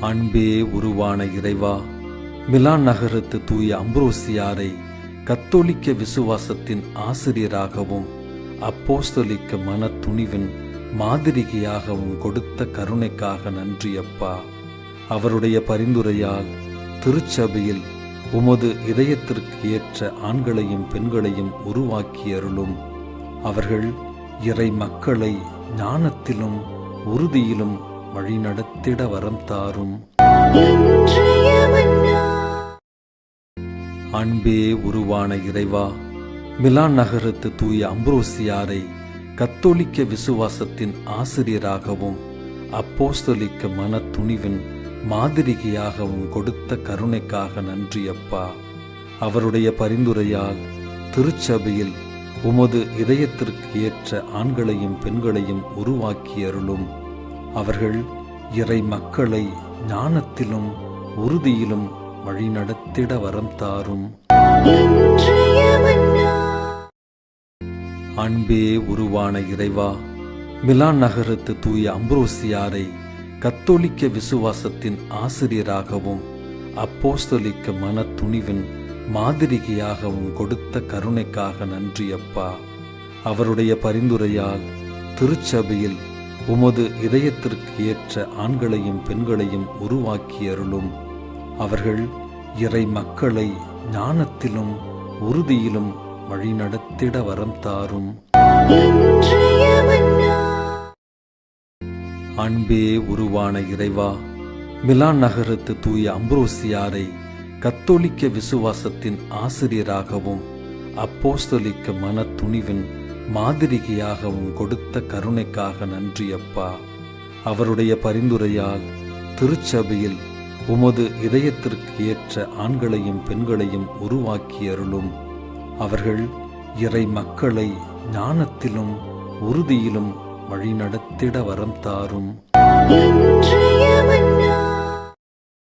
அன்பே உருவான இறைவா, மிலான் நகரத்து தூய அம்ப்ரோசியாரை கத்தோலிக்க விசுவாசத்தின் ஆசிரியராகவும் அப்போஸ்தலிக்க மன துணிவின் மாதிரிகையாகவும் கொடுத்த கருணைக்காக நன்றி அப்பா. அவருடைய பரிந்துரையால் திருச்சபையில் உமது இதயத்திற்கு ஏற்ற ஆண்களையும் பெண்களையும் உருவாக்கி அருளும். அவர்கள் இறை மக்களை ஞானத்திலும் உறுதியிலும் வழிநடத்திட வரம் தாரும். அன்பே உருவான இறைவா, மிலான் நகரத்து தூய அம்ப்ரோசியாரை கத்தோலிக்க விசுவாசத்தின் ஆசிரியராகவும் அப்போஸ்தலிக்க மன துணிவின் மாதிரிகையாகவும் கொடுத்த கருணைக்காக நன்றி அப்பா. அவருடைய பரிந்துரையால் திருச்சபையில் உமது இதயத்திற்கு ஏற்ற ஆண்களையும் பெண்களையும் உருவாக்கி அருளும். அவர்கள் இறை மக்களை ஞானத்திலும் உறுதியிலும் வழிநடத்திட வரம் தாரும். அன்பே உருவான இறைவா, மிலான் நகரத்து தூய அம்ப்ரோசியாரை கத்தோலிக்க விசுவாசத்தின் ஆசிரியராகவும் அப்போஸ்தலிக்க மன துணிவின் மாதிரிகையாகவும் கொடுத்த கருணைக்காக நன்றி அப்பா. அவருடைய பரிந்துரையால் திருச்சபையில் உமது இதயத்திற்கு ஏற்ற ஆண்களையும் பெண்களையும் உருவாக்கி அருளும். அவர்கள் இறை மக்களை ஞானத்திலும் உறுதியிலும் வழிநடத்திட வரம் தாரும். அன்பே உருவான இறைவா, மிலான் நகரத்து தூய அம்ப்ரோசியாரை கத்தோலிக்க விசுவாசத்தின் ஆசிரியராகவும் அப்போஸ்தலிக்க மன துணிவின் மாதிரிகையாகவும் கொடுத்த கருணைக்காக நன்றி அப்பா. அவருடைய பரிந்துரையால் திருச்சபையில் உமது இதயத்திற்கு ஏற்ற ஆண்களையும் பெண்களையும் உருவாக்கி அருளும். அவர்கள் இறை மக்களை ஞானத்திலும் உறுதியிலும் வழிநடத்திட வரம் தாரும்.